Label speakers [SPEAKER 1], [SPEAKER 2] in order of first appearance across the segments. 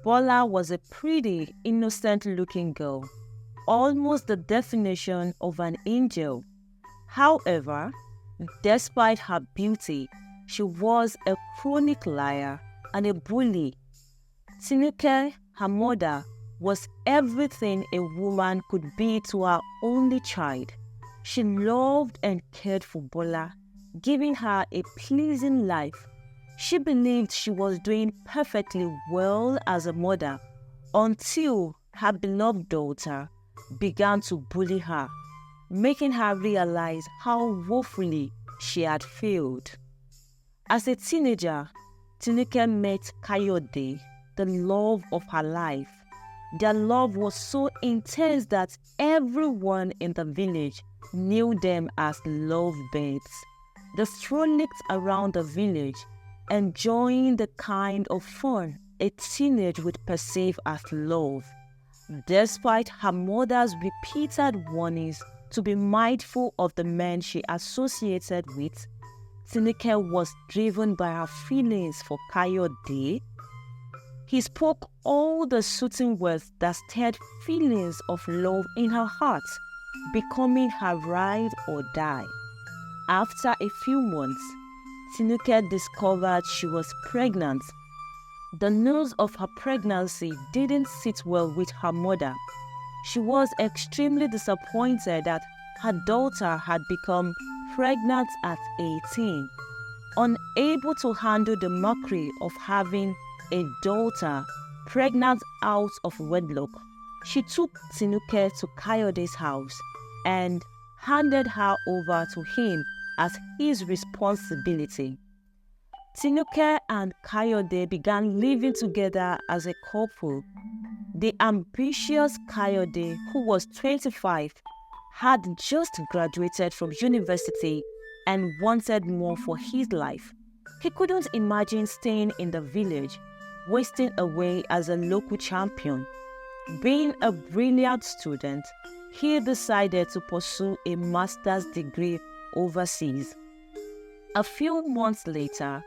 [SPEAKER 1] Bola was a pretty, innocent-looking girl, almost the definition of an angel. However, despite her beauty, she was a chronic liar and a bully. Tinuke, her mother, was everything a woman could be to her only child. She loved and cared for Bola, giving her a pleasing life. She believed she was doing perfectly well as a mother until her beloved daughter began to bully her, making her realize how woefully she had failed. As a teenager, Tinuke met Kayode, the love of her life. Their love was so intense that everyone in the village knew them as lovebirds. They frolicked around the village, enjoying the kind of fun a teenage would perceive as love. Despite her mother's repeated warnings to be mindful of the men she associated with, Tinuke was driven by her feelings for Kayode. He spoke all the soothing words that stirred feelings of love in her heart, becoming her ride or die. After a few months, Tinuke discovered she was pregnant. The news of her pregnancy didn't sit well with her mother. She was extremely disappointed that her daughter had become pregnant at 18. Unable to handle the mockery of having a daughter pregnant out of wedlock, she took Tinuke to Kayode's house and handed her over to him as his responsibility. Tinuke and Kayode began living together as a couple. The ambitious Kayode, who was 25, had just graduated from university and wanted more for his life. He couldn't imagine staying in the village, wasting away as a local champion. Being a brilliant student, he decided to pursue a master's degree overseas. A few months later,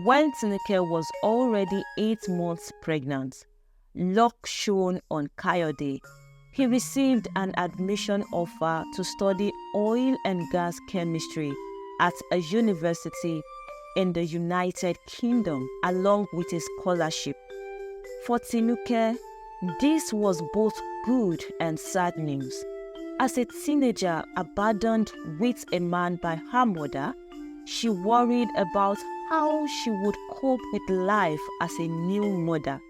[SPEAKER 1] when Tinuke was already 8 months pregnant, luck shone on Kayode. He received an admission offer to study oil and gas chemistry at a university in the United Kingdom, along with a scholarship. For Tinuke, this was both good and sad news. As a teenager abandoned with a man by her mother, she worried about how she would cope with life as a new mother.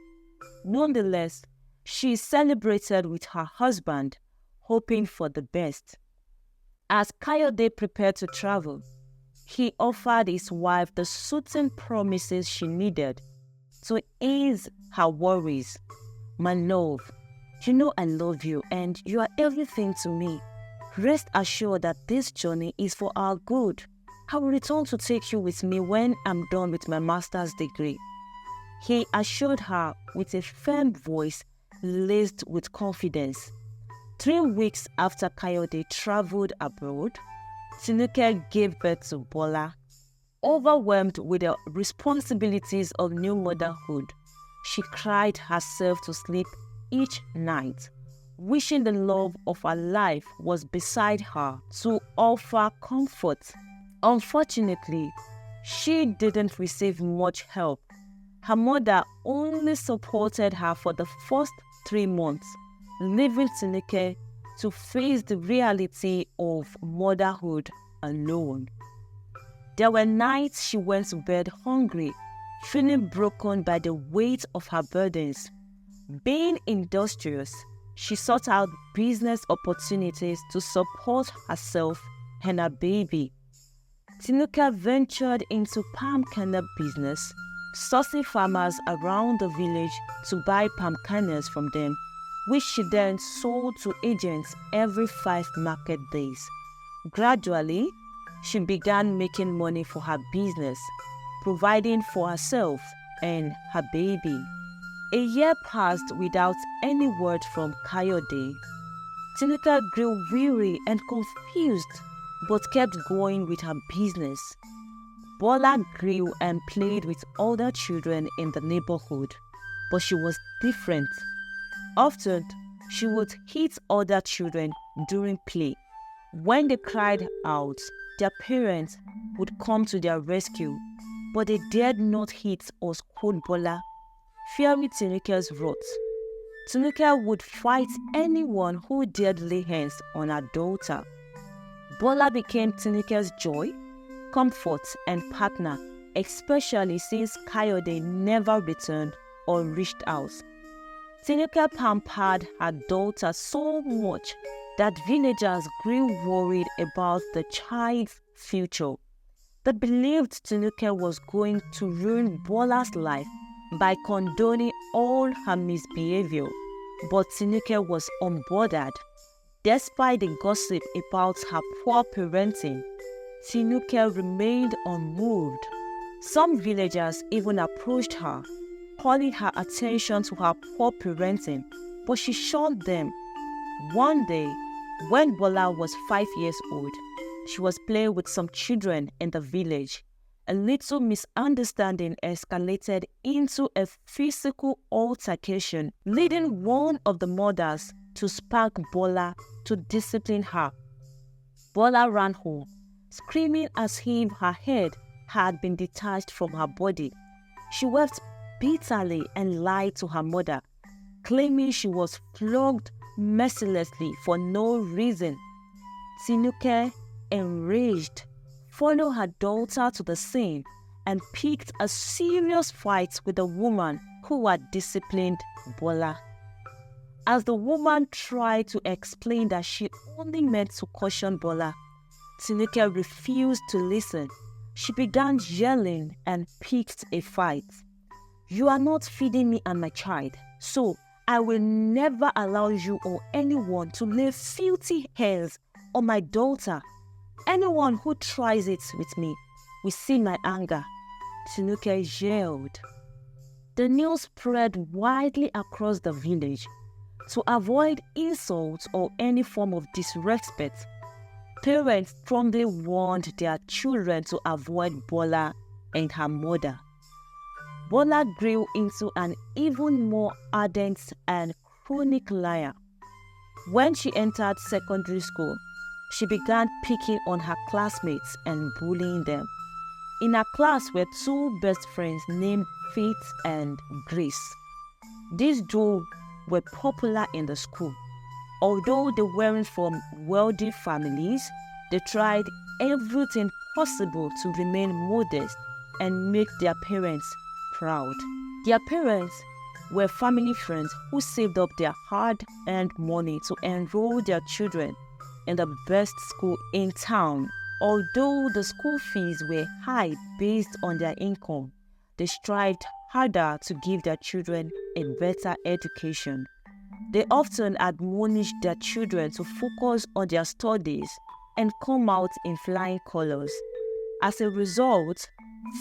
[SPEAKER 1] Nonetheless, she celebrated with her husband, hoping for the best. As Kayode prepared to travel, he offered his wife the soothing promises she needed to ease her worries. "My love, you know I love you and you are everything to me. Rest assured that this journey is for our good. I will return to take you with me when I'm done with my master's degree." He assured her with a firm voice laced with confidence. 3 weeks after Kayode traveled abroad, Tinuke gave birth to Bola. Overwhelmed with the responsibilities of new motherhood, she cried herself to sleep each night, wishing the love of her life was beside her to offer comfort. Unfortunately, she didn't receive much help. Her mother only supported her for the first 3 months, leaving Tinuke to face the reality of motherhood alone. There were nights she went to bed hungry, feeling broken by the weight of her burdens. Being industrious, she sought out business opportunities to support herself and her baby. Tinuke ventured into palm kernel business, sourcing farmers around the village to buy palm kernels from them, which she then sold to agents every 5 market days. Gradually, she began making money for her business, providing for herself and her baby. A year passed without any word from Kayode. Tinuke grew weary and confused, but kept going with her business. Bola grew and played with other children in the neighborhood. but she was different. Often, she would hit other children during play. When they cried out, their parents would come to their rescue, but they dared not hit or scold Bola, fearing Tinuke's wrath. Tinuke would fight anyone who dared lay hands on her daughter. Bola became Tinuke's joy, comfort, and partner, especially since Kayode never returned or reached out. Tinuke pampered her daughter so much that villagers grew worried about the child's future. They believed Tinuke was going to ruin Bola's life by condoning all her misbehavior, but Tinuke was unbothered. Despite the gossip about her poor parenting, Tinuke remained unmoved. Some villagers even approached her, calling her attention to her poor parenting, but she shunned them. One day, when Bola was 5 years old, she was playing with some children in the village. A little misunderstanding escalated into a physical altercation, leading one of the mothers to spank Bola to discipline her. Bola ran home, screaming as if her head had been detached from her body. She wept bitterly and lied to her mother, claiming she was flogged mercilessly for no reason. Tinuke, enraged, followed her daughter to the scene and picked a serious fight with the woman who had disciplined Bola. As the woman tried to explain that she only meant to caution Bola, Tinuke refused to listen. She began yelling and picked a fight. "You are not feeding me and my child, so I will never allow you or anyone to lay filthy hands on my daughter. Anyone who tries it with me will see my anger," Tinuke yelled. The news spread widely across the village. To avoid insults or any form of disrespect, parents strongly warned their children to avoid Bola and her mother. Bola grew into an even more ardent and chronic liar. When she entered secondary school, she began picking on her classmates and bullying them. In her class were two best friends named Faith and Grace. These two were popular in the school. Although they weren't from wealthy families, they tried everything possible to remain modest and make their parents proud. Their parents were family friends who saved up their hard-earned money to enroll their children in the best school in town. Although the school fees were high based on their income, they strived harder to give their children a better education. They often admonished their children to focus on their studies and come out in flying colors. As a result,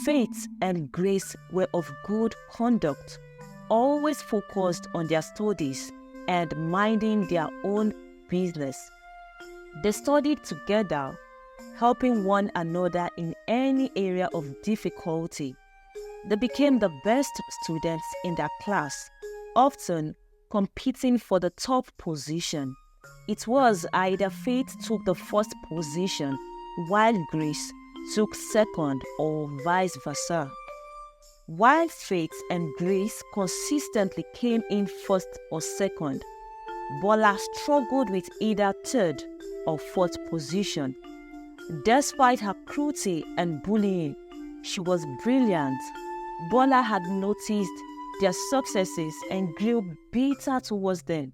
[SPEAKER 1] Faith and Grace were of good conduct, always focused on their studies and minding their own business. They studied together, helping one another in any area of difficulty. They became the best students in their class, often competing for the top position. It was either Faith took the first position, while Grace took second, or vice versa. While Faith and Grace consistently came in first or second, Bola struggled with either third or fourth position. Despite her cruelty and bullying, she was brilliant. Bola had noticed their successes and grew bitter towards them.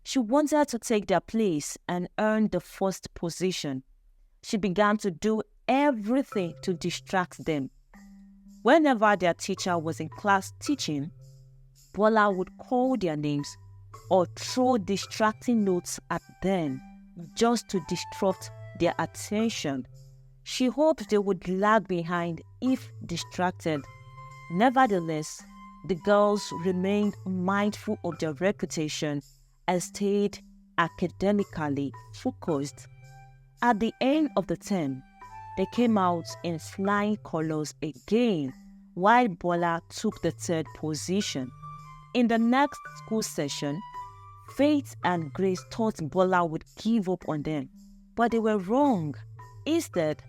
[SPEAKER 1] She wanted to take their place and earn the first position. She began to do everything to distract them. Whenever their teacher was in class teaching, Bola would call their names or throw distracting notes at them just to distract their attention. She hoped they would lag behind if distracted. Nevertheless, the girls remained mindful of their reputation and stayed academically focused. At the end of the term, they came out in flying colors again, while Bola took the third position. In the next school session, Faith and Grace thought Bola would give up on them, but they were wrong. Instead,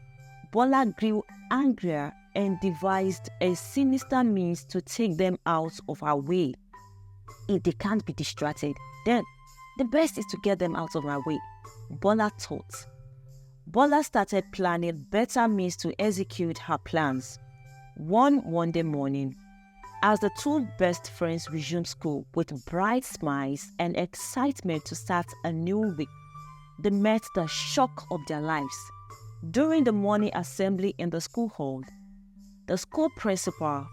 [SPEAKER 1] Bola grew angrier and devised a sinister means to take them out of her way. If they can't be distracted, then the best is to get them out of my way, Bola thought. Bola started planning better means to execute her plans. One Monday morning, as the two best friends resumed school with bright smiles and excitement to start a new week, they met the shock of their lives. During the morning assembly in the school hall, the school principal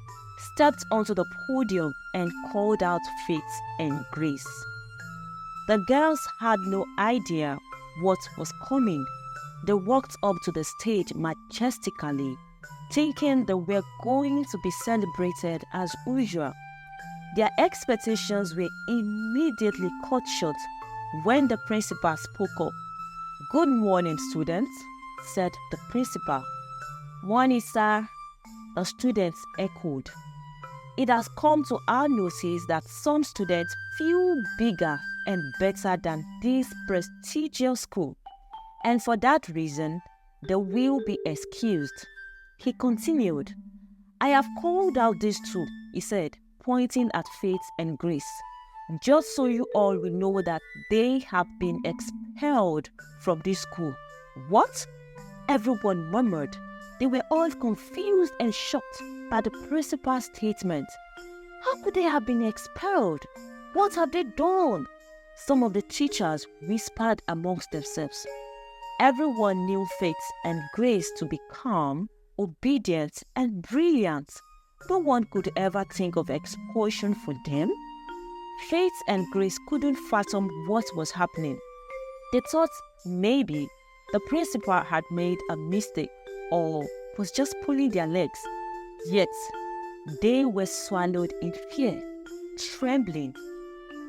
[SPEAKER 1] stepped onto the podium and called out Faith and Grace. The girls had no idea what was coming. They walked up to the stage majestically, thinking they were going to be celebrated as usual. Their expectations were immediately cut short when the principal spoke up. "Good morning, students," said the principal. "Morning, sir," the students echoed. It has come to our notice that some students feel bigger and better than this prestigious school, and for that reason, they will be excused. He continued. "I have called out these two," he said, pointing at Faith and Grace, "just so you all will know that they have been expelled from this school." "What?" everyone murmured. They were all confused and shocked by the principal's statement. How could they have been expelled? What have they done? Some of the teachers whispered amongst themselves. Everyone knew Faith and Grace to be calm, obedient, and brilliant. No one could ever think of expulsion for them. Faith and Grace couldn't fathom what was happening. They thought maybe the principal had made a mistake or was just pulling their legs. Yet, they were swallowed in fear, trembling.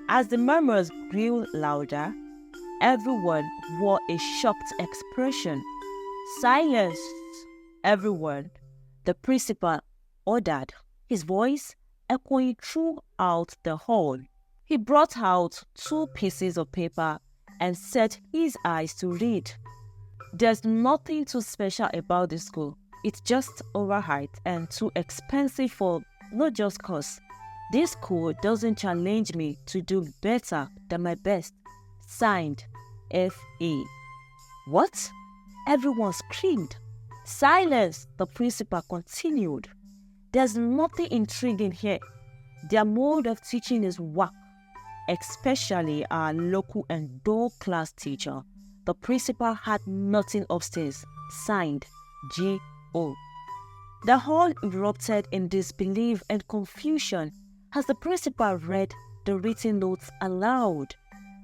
[SPEAKER 1] As the murmurs grew louder, everyone wore a shocked expression. "Silence, everyone," the principal ordered, his voice echoing throughout the hall. He brought out 2 pieces of paper and set his eyes to read. "There's nothing too special about this school. It's just overhyped and too expensive for not just cause. This school doesn't challenge me to do better than my best. Signed, F.A." "What?" everyone screamed. "Silence," the principal continued. "There's nothing intriguing here. Their mode of teaching is whack, especially our local and dull class teacher. The principal had nothing upstairs. Signed, G.O." The hall erupted in disbelief and confusion as the principal read the written notes aloud.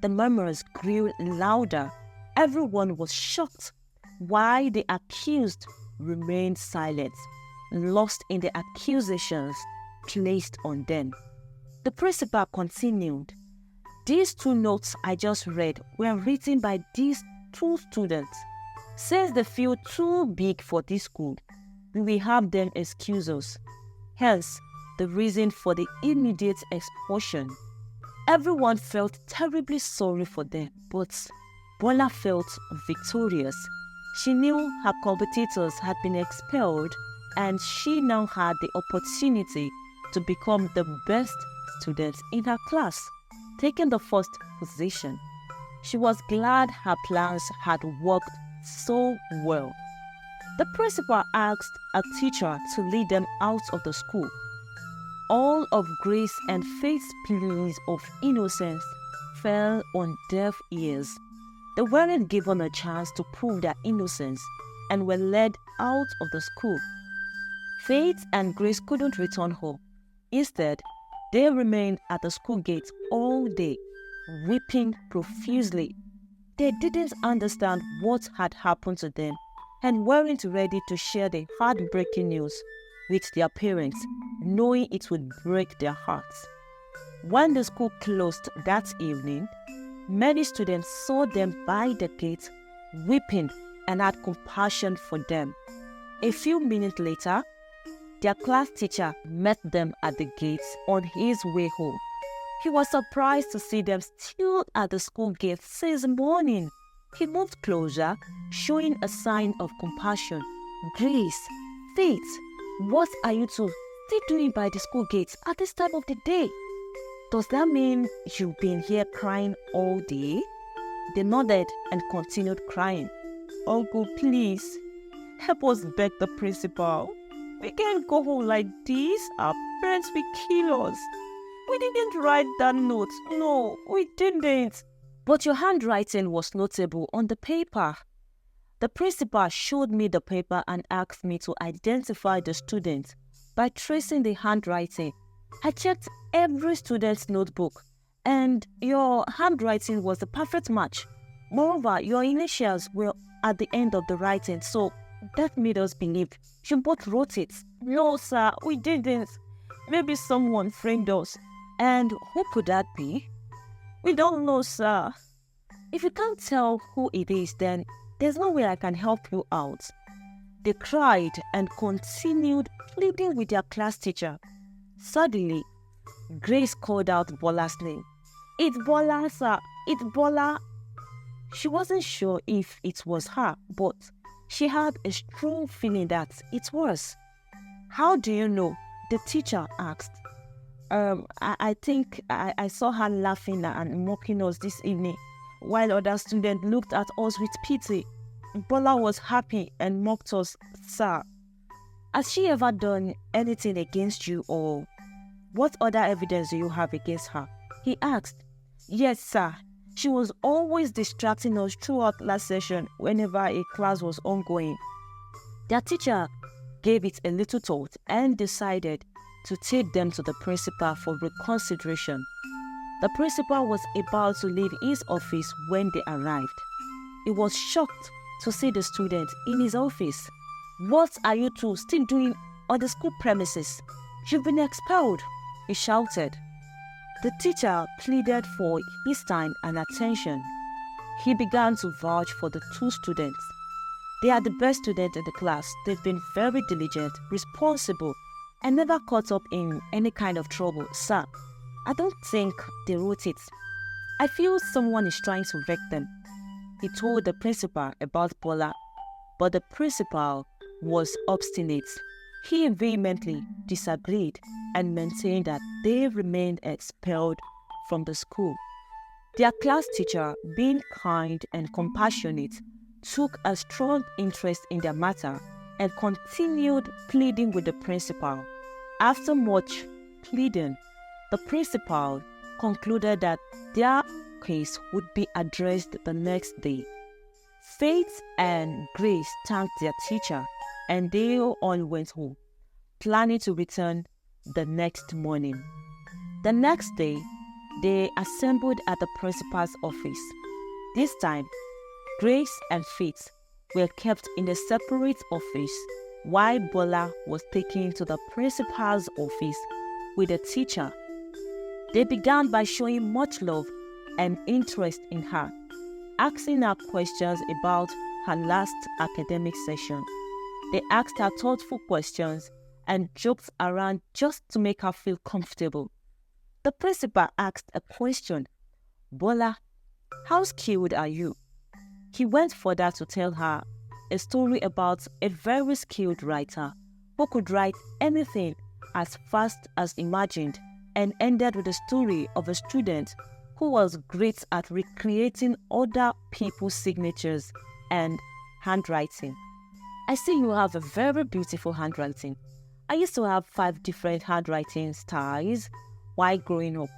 [SPEAKER 1] The murmurs grew louder. Everyone was shocked, while the accused remained silent, lost in the accusations placed on them. The principal continued. "These 2 notes I just read were written by these 2 students. Since they feel too big for this school, we will have them excuse us. Hence, the reason for the immediate expulsion." Everyone felt terribly sorry for them, but Bola felt victorious. She knew her competitors had been expelled, and she now had the opportunity to become the best student in her class, taking the first position. She was glad her plans had worked so well. The principal asked a teacher to lead them out of the school. All of Grace and Faith's pleas of innocence fell on deaf ears. They weren't given a chance to prove their innocence and were led out of the school. Faith and Grace couldn't return home. Instead, they remained at the school gate all day, weeping profusely. They didn't understand what had happened to them and weren't ready to share the heartbreaking news with their parents, knowing it would break their hearts. When the school closed that evening, many students saw them by the gate, weeping, and had compassion for them. A few minutes later, their class teacher met them at the gate on his way home. He was surprised to see them still at the school gate since morning. He moved closer, showing a sign of compassion. Grace, Faith, what are you two still doing by the school gates at this time of the day? Does that mean you've been here crying all day? They nodded and continued crying. Uncle, please, help us beg the principal. We can't go home like this. Our parents will kill us. We didn't write that note. No, we didn't. But your handwriting was notable on the paper. The principal showed me the paper and asked me to identify the student by tracing the handwriting. I checked every student's notebook, and your handwriting was the perfect match. Moreover, your initials were at the end of the writing, so that made us believe you both wrote it. No, sir, we didn't. Maybe someone framed us. And who could that be? We don't know, sir. If you can't tell who it is, then there's no way I can help you out. They cried and continued pleading with their class teacher. Suddenly, Grace called out Bola's name. It's Bola, sir. It's Bola. She wasn't sure if it was her, but she had a strong feeling that it was. How do you know? The teacher asked. I think I saw her laughing and mocking us this evening, while other students looked at us with pity. Bola was happy and mocked us, sir. Has she ever done anything against you, or what other evidence do you have against her? He asked. Yes, sir. She was always distracting us throughout last session whenever a class was ongoing. Their teacher gave it a little thought and decided to take them to the principal for reconsideration. The principal was about to leave his office when they arrived. He was shocked to see the student in his office. What are you two still doing on the school premises? You've been expelled, he shouted. The teacher pleaded for his time and attention. He began to vouch for the two students. They are the best students in the class. They've been very diligent, responsible, and never caught up in any kind of trouble, sir. I don't think they wrote it. I feel someone is trying to wreck them. He told the principal about Bola, but the principal was obstinate. He vehemently disagreed and maintained that they remained expelled from the school. Their class teacher, being kind and compassionate, took a strong interest in their matter and continued pleading with the principal. After much pleading, the principal concluded that their case would be addressed the next day. Faith and Grace thanked their teacher, and they all went home, planning to return the next morning. The next day, they assembled at the principal's office. This time, Grace and Faith were kept in a separate office, while Bola was taken to the principal's office with the teacher. They began by showing much love and interest in her, asking her questions about her last academic session. They asked her thoughtful questions and joked around just to make her feel comfortable. The principal asked a question. Bola, how skilled are you? He went further to tell her a story about a very skilled writer who could write anything as fast as imagined, and ended with the story of a student who was great at recreating other people's signatures and handwriting. I see you have a very beautiful handwriting. I used to have 5 different handwriting styles while growing up,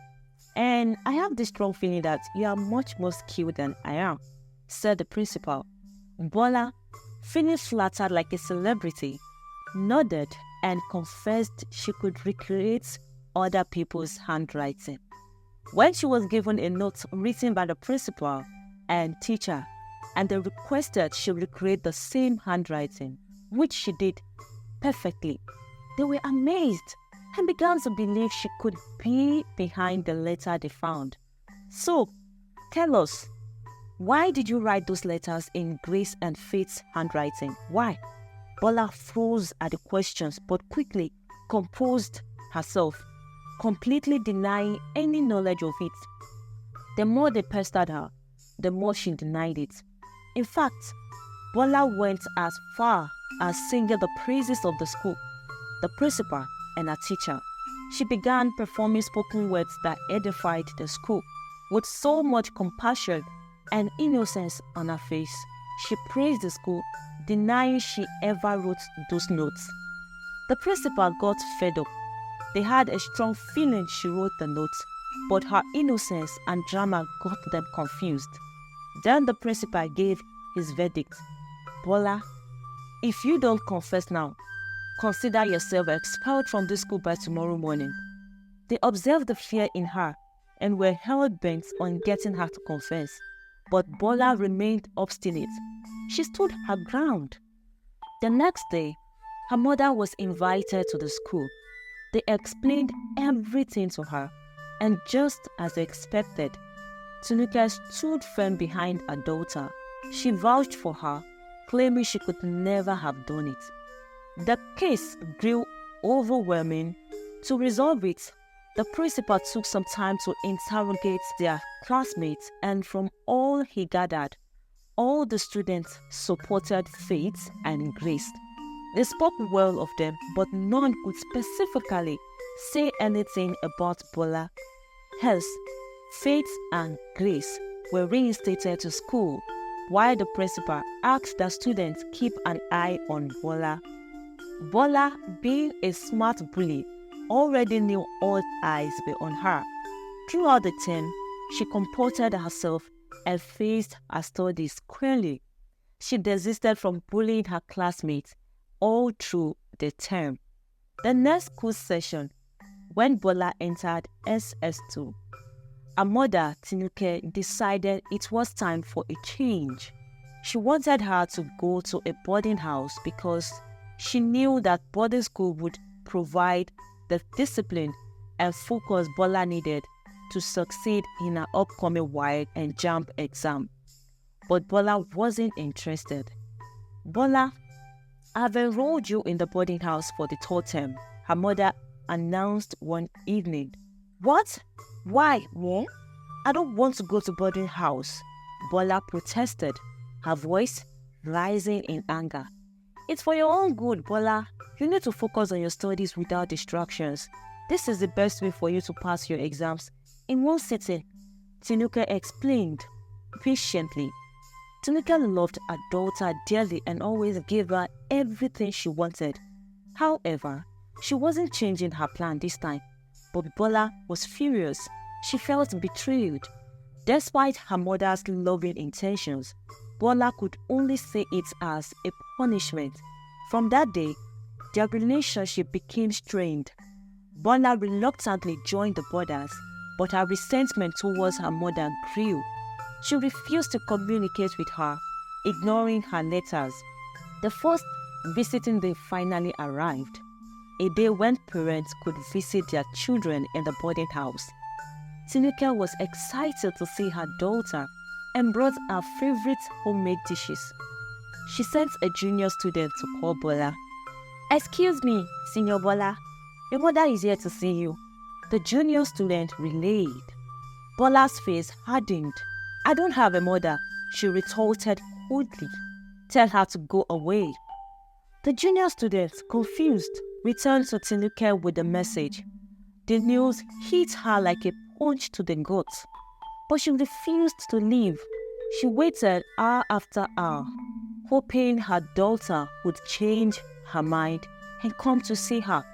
[SPEAKER 1] and I have this strong feeling that you are much more skilled than I am, said the principal. Bola, feeling flattered like a celebrity, nodded and confessed she could recreate other people's handwriting. When she was given a note written by the principal and teacher, and they requested she recreate the same handwriting, which she did perfectly, they were amazed and began to believe she could be behind the letter they found. So, tell us, why did you write those letters in Grace and Faith's handwriting? Why? Bola froze at the questions, but quickly composed herself. completely denying any knowledge of it. The more they pestered her, the more she denied it. In fact, Bola went as far as singing the praises of the school, the principal, and her teacher. She began performing spoken words that edified the school. With so much compassion and innocence on her face, she praised the school, denying she ever wrote those notes. The principal got fed up. They had a strong feeling she wrote the notes, but her innocence and drama got them confused. Then the principal gave his verdict. Bola, if you don't confess now, consider yourself expelled from this school by tomorrow morning. They observed the fear in her and were hell-bent on getting her to confess. But Bola remained obstinate. She stood her ground. The next day, her mother was invited to the school. They explained everything to her, and just as expected, Tinuke stood firm behind her daughter. She vouched for her, claiming she could never have done it. The case grew overwhelming. To resolve it, the principal took some time to interrogate their classmates, and from all he gathered, all the students supported Faith and Grace. They spoke well of them, but none could specifically say anything about Bola. Hence, Faith and Grace were reinstated to school, while the principal asked the students keep an eye on Bola. Bola, being a smart bully, already knew all eyes were on her. Throughout the term, she comported herself and faced her studies squarely. She desisted from bullying her classmates all through the term. The next school session, when Bola entered SS2, her mother, Tinuke, decided it was time for a change. She wanted her to go to a boarding house because she knew that boarding school would provide the discipline and focus Bola needed to succeed in her upcoming WAEC and JAMB exam. But Bola wasn't interested. Bola, I've enrolled you in the boarding house for the third term, her mother announced one evening. What? Why, Mom? I don't want to go to boarding house, Bola protested, her voice rising in anger. It's for your own good, Bola. You need to focus on your studies without distractions. This is the best way for you to pass your exams in one sitting, Tinuke explained patiently. Tinuke loved her daughter dearly and always gave her everything she wanted. However, she wasn't changing her plan this time. But Bola was furious. She felt betrayed. Despite her mother's loving intentions, Bola could only see it as a punishment. From that day, their relationship became strained. Bola reluctantly joined the boarders, but her resentment towards her mother grew. She refused to communicate with her, ignoring her letters. The first visiting day finally arrived, a day when parents could visit their children in the boarding house. Tinuke was excited to see her daughter and brought her favorite homemade dishes. She sent a junior student to call Bola. "Excuse me, Senior Bola. Your mother is here to see you." The junior student relayed. Bola's face hardened. "I don't have a mother," she retorted coldly. "Tell her to go away." The junior student, confused, returned to Tinuke with the message. The news hit her like a punch to the gut, but she refused to leave. She waited hour after hour, hoping her daughter would change her mind and come to see her.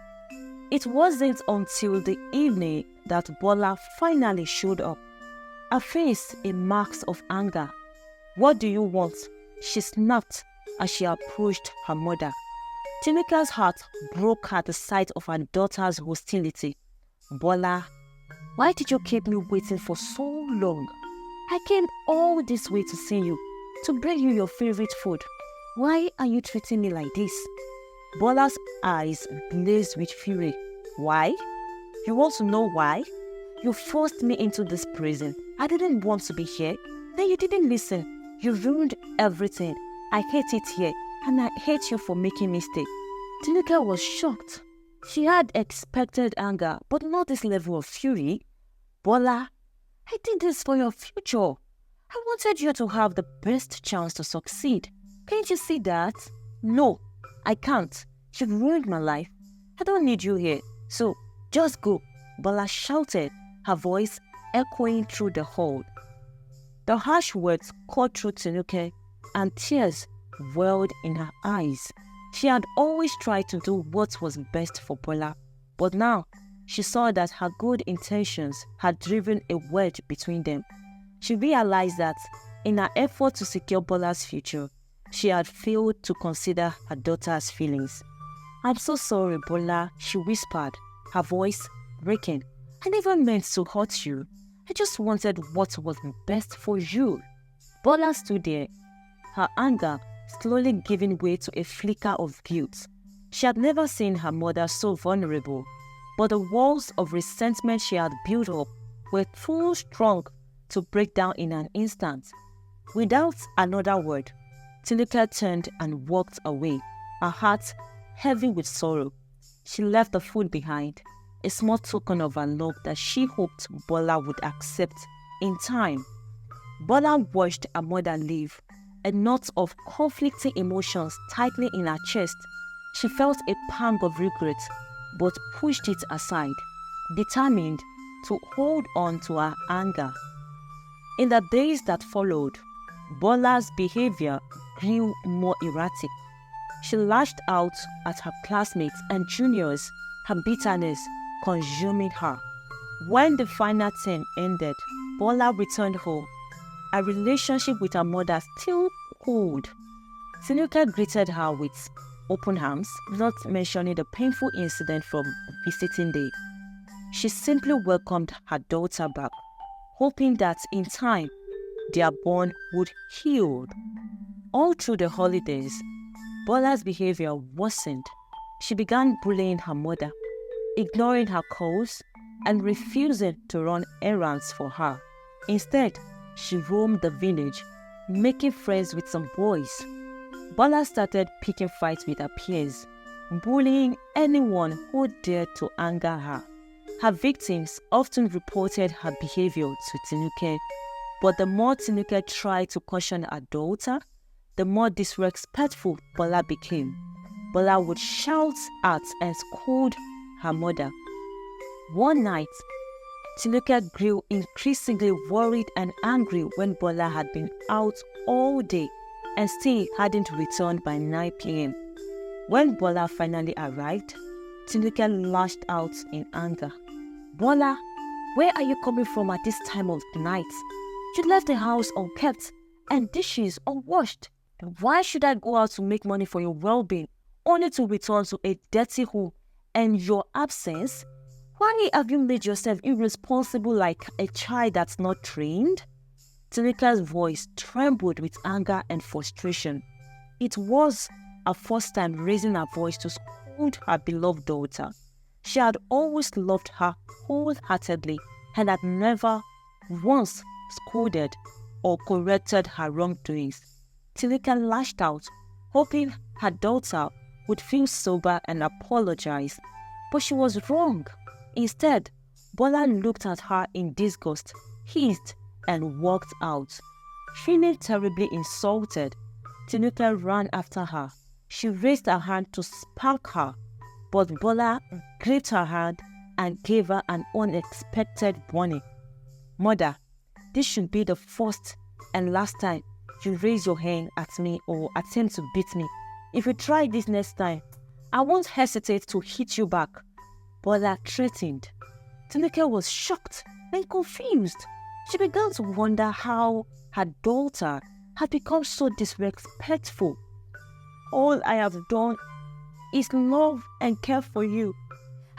[SPEAKER 1] It wasn't until the evening that Bola finally showed up, her face a mark of anger. "What do you want?" she snapped as she approached her mother. Tinuke's heart broke at the sight of her daughter's hostility. "Bola, why did you keep me waiting for so long? I came all this way to see you, to bring you your favorite food. Why are you treating me like this?" Bola's eyes blazed with fury. "Why? You want to know why? You forced me into this prison. I didn't want to be here. Then you didn't listen. You ruined everything. I hate it here, and I hate you for making mistakes." Tinuke was shocked. She had expected anger, but not this level of fury. Bola, I did this for your future. I wanted you to have the best chance to succeed. Can't you see that? No, I can't. You've ruined my life. I don't need you here. So, just go, Bola shouted, her voice echoing through the hall. The harsh words cut through Tinuke, and tears welled in her eyes. She had always tried to do what was best for Bola, but now she saw that her good intentions had driven a wedge between them. She realized that in her effort to secure Bola's future, she had failed to consider her daughter's feelings. "I'm so sorry, Bola," she whispered, her voice breaking. "I never meant to hurt you. I just wanted what was best for you." Bola stood there, her anger slowly giving way to a flicker of guilt. She had never seen her mother so vulnerable, but the walls of resentment she had built up were too strong to break down in an instant. Without another word, Tinuke turned and walked away, her heart heavy with sorrow. She left the food behind, a small token of her love that she hoped Bola would accept in time. Bola watched her mother leave, a knot of conflicting emotions tightening in her chest. She felt a pang of regret, but pushed it aside, determined to hold on to her anger. In the days that followed, Bola's behavior grew more erratic. She lashed out at her classmates and juniors, her bitterness consuming her. When the final term ended, Bola returned home, her relationship with her mother still cold. Tinuke greeted her with open arms, not mentioning the painful incident from visiting day. She simply welcomed her daughter back, hoping that in time their bond would heal. All through the holidays, Bola's behavior worsened. She began bullying her mother, ignoring her calls, and refusing to run errands for her. Instead, she roamed the village, making friends with some boys. Bola started picking fights with her peers, bullying anyone who dared to anger her. Her victims often reported her behavior to Tinuke, but the more Tinuke tried to caution her daughter, the more disrespectful Bola became. Bola would shout at and scold her mother. One night, Tinuke grew increasingly worried and angry when Bola had been out all day and still hadn't returned by 9 p.m. When Bola finally arrived, Tinuke lashed out in anger. "Bola, where are you coming from at this time of the night? You left the house unkept and dishes unwashed. Why should I go out to make money for your well-being, only to return to a dirty home and your absence? Why have you made yourself irresponsible like a child that's not trained?" Tinuke's voice trembled with anger and frustration. It was her first time raising her voice to scold her beloved daughter. She had always loved her wholeheartedly and had never once scolded or corrected her wrongdoings. Tinuke lashed out, hoping her daughter would feel sober and apologize. But she was wrong. Instead, Bola looked at her in disgust, hissed, and walked out. Feeling terribly insulted, Tinuke ran after her. She raised her hand to spank her, but Bola gripped her hand and gave her an unexpected warning. "Mother, this should be the first and last time you raise your hand at me or attempt to beat me. If you try this next time, I won't hesitate to hit you back," Bola threatened. Tinuke was shocked and confused. She began to wonder how her daughter had become so disrespectful. "All I have done is love and care for you.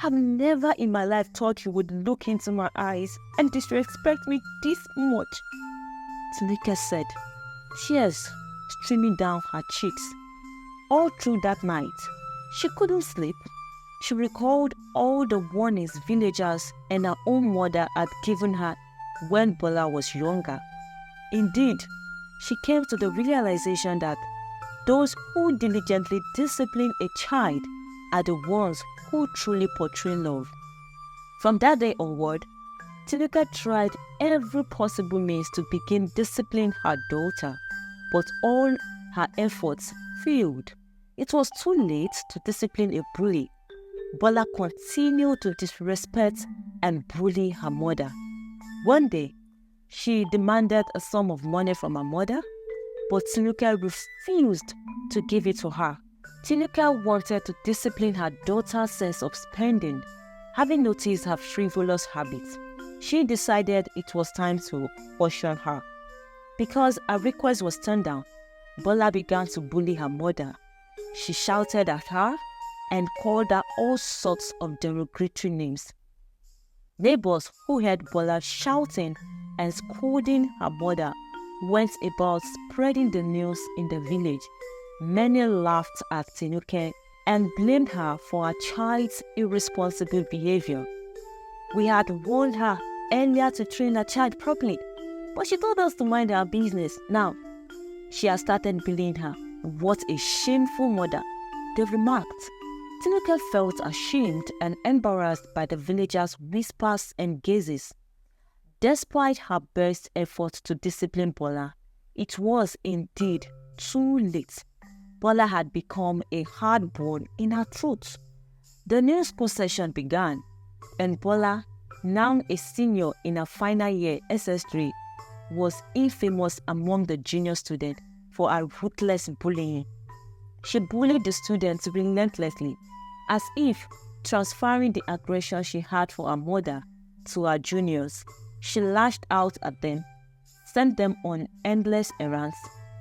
[SPEAKER 1] I've never in my life thought you would look into my eyes and disrespect me this much," Tinuke said, tears streaming down her cheeks. All through that night, she couldn't sleep. She recalled all the warnings villagers and her own mother had given her when Bola was younger. Indeed, she came to the realization that those who diligently discipline a child are the ones who truly portray love. From that day onward, Tinuka tried every possible means to begin disciplining her daughter, but all her efforts failed. It was too late to discipline a bully. Bola continued to disrespect and bully her mother. One day, she demanded a sum of money from her mother, but Tinuka refused to give it to her. Tinuka wanted to discipline her daughter's sense of spending, having noticed her frivolous habits. She decided it was time to caution her. Because her request was turned down, Bola began to bully her mother. She shouted at her and called her all sorts of derogatory names. Neighbors who heard Bola shouting and scolding her mother went about spreading the news in the village. Many laughed at Tinuka and blamed her for her child's irresponsible behavior. We had warned her earlier to train her child properly, but she told us to mind our business. Now, she has started bullying her. What a shameful mother, they remarked. Tinuka felt ashamed and embarrassed by the villagers' whispers and gazes. Despite her best efforts to discipline Bola, it was indeed too late. Bola had become a hard bone in her throat. The new school session began, and Bola, now a senior in her final year SS3, was infamous among the junior students for her ruthless bullying. She bullied the students relentlessly, as if transferring the aggression she had for her mother to her juniors. She lashed out at them, sent them on endless errands,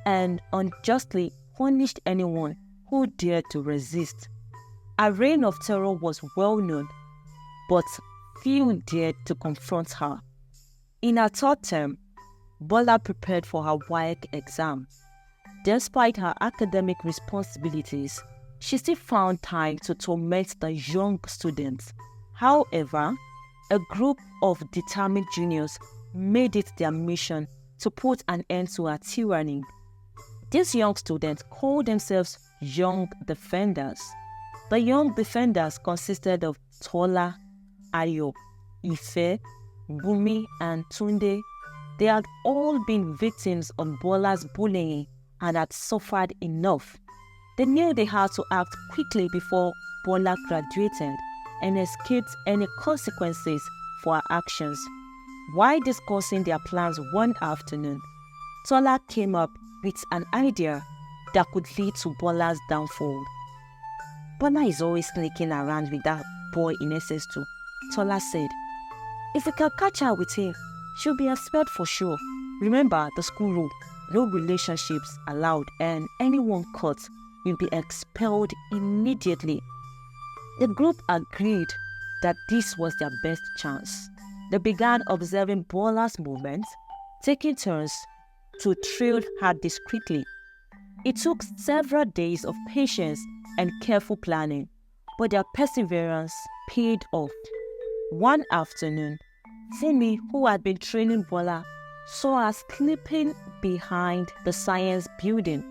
[SPEAKER 1] and unjustly punished anyone who dared to resist. Her reign of terror was well known, but few dared to confront her. In her third term, Bola prepared for her WAEC exam. Despite her academic responsibilities, she still found time to torment the young students. However, a group of determined juniors made it their mission to put an end to her tyranny. These young students called themselves Young Defenders. The Young Defenders consisted of Tola, Ayo, Ife, Bumi, and Tunde. They had all been victims of Bola's bullying and had suffered enough. They knew they had to act quickly before Bola graduated and escaped any consequences for her actions. While discussing their plans one afternoon, Tola came up with an idea that could lead to Bola's downfall. Bola is always sneaking around with that boy in SS2, Tola said. If we can catch her with him, she'll be expelled for sure. Remember the school rule, no relationships allowed, and anyone caught will be expelled immediately. The group agreed that this was their best chance. They began observing Bola's movements, taking turns to trail her discreetly. It took several days of patience and careful planning, but their perseverance paid off. One afternoon, Simi, who had been training Bola, saw her sleeping behind the science building,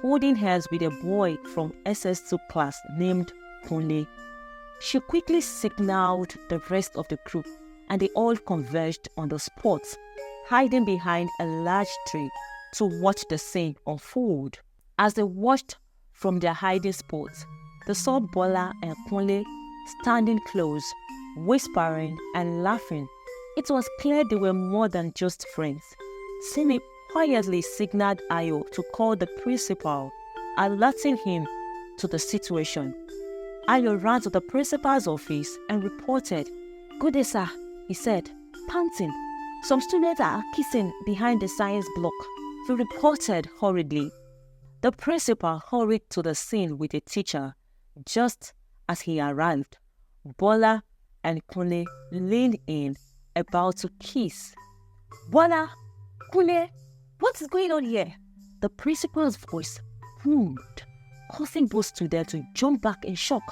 [SPEAKER 1] holding hands with a boy from SS2 class named Kunle. She quickly signaled the rest of the group, and they all converged on the spot, hiding behind a large tree to watch the scene unfold. As they watched from their hiding spot, they saw Bola and Kunle standing close, whispering and laughing. It was clear they were more than just friends. Simi quietly signaled Ayo to call the principal, alerting him to the situation. Ayo ran to the principal's office and reported. "Good day, sir," he said, panting. "Some students are kissing behind the science block," he reported hurriedly. The principal hurried to the scene with a teacher. Just as he arrived, Bola and Kunle leaned in, about to kiss. "Bola, Kunle, what is going on here?" The principal's voice boomed, causing both students to jump back in shock.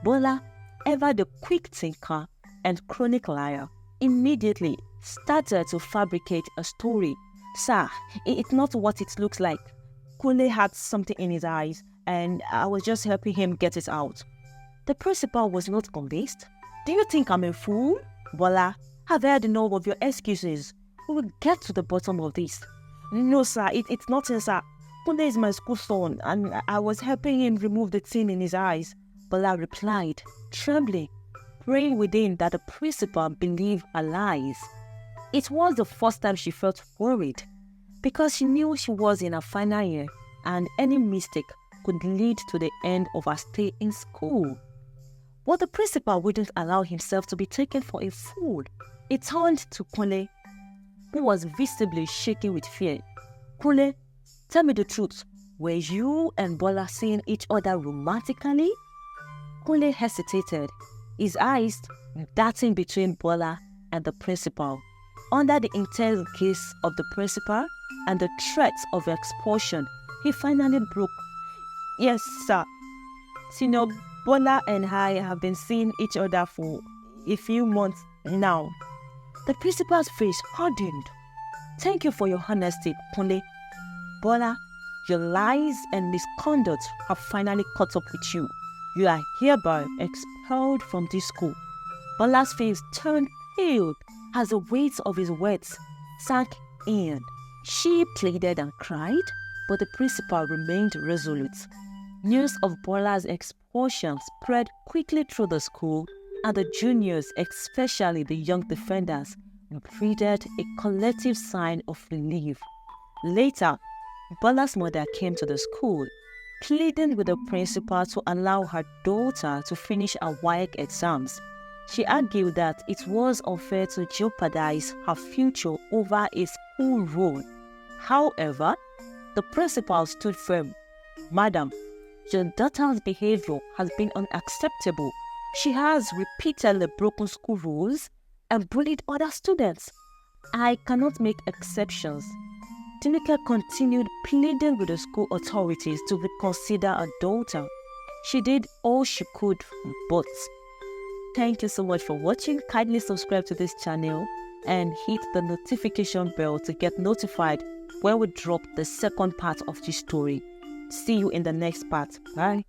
[SPEAKER 1] Bola, ever the quick thinker and chronicler, immediately started to fabricate a story. "Sir, it's not what it looks like. Kunle had something in his eyes, and I was just helping him get it out." The principal was not convinced. Do you think I'm a fool? Bola, I've heard enough of your excuses. We will get to the bottom of this. No, sir, it's nothing, sir. Kunle is my school son, and I was helping him remove the tin in his eyes. Bola replied, trembling, praying within that the principal believed her lies. It was the first time she felt worried, because she knew she was in her final year, and any mistake could lead to the end of her stay in school. But the principal wouldn't allow himself to be taken for a fool. He turned to Kunle, who was visibly shaking with fear. Kunle, tell me the truth. Were you and Bola seeing each other romantically? Kunle hesitated, his eyes darting between Bola and the principal. Under the intense gaze of the principal and the threats of expulsion, he finally broke. Yes, sir. Senior, Bola and I have been seeing each other for a few months now. The principal's face hardened. Thank you for your honesty, Kunle. Bola, your lies and misconduct have finally caught up with you. You are hereby expelled from this school. Bola's face turned pale as the weight of his words sank in. She pleaded and cried, but the principal remained resolute. News of Bola's expulsion spread quickly through the school, and the juniors, especially the young defenders, breathed a collective sign of relief. Later, Bola's mother came to the school, pleading with the principal to allow her daughter to finish her WAEC exams. She argued that it was unfair to jeopardize her future over a school rule. However, the principal stood firm. Madam, your daughter's behavior has been unacceptable. She has repeatedly broken school rules and bullied other students. I cannot make exceptions. Tinuke continued pleading with the school authorities to reconsider her daughter. She did all she could, but thank you so much for watching. Kindly subscribe to this channel and hit the notification bell to get notified when we drop the second part of this story. See you in the next part. Bye.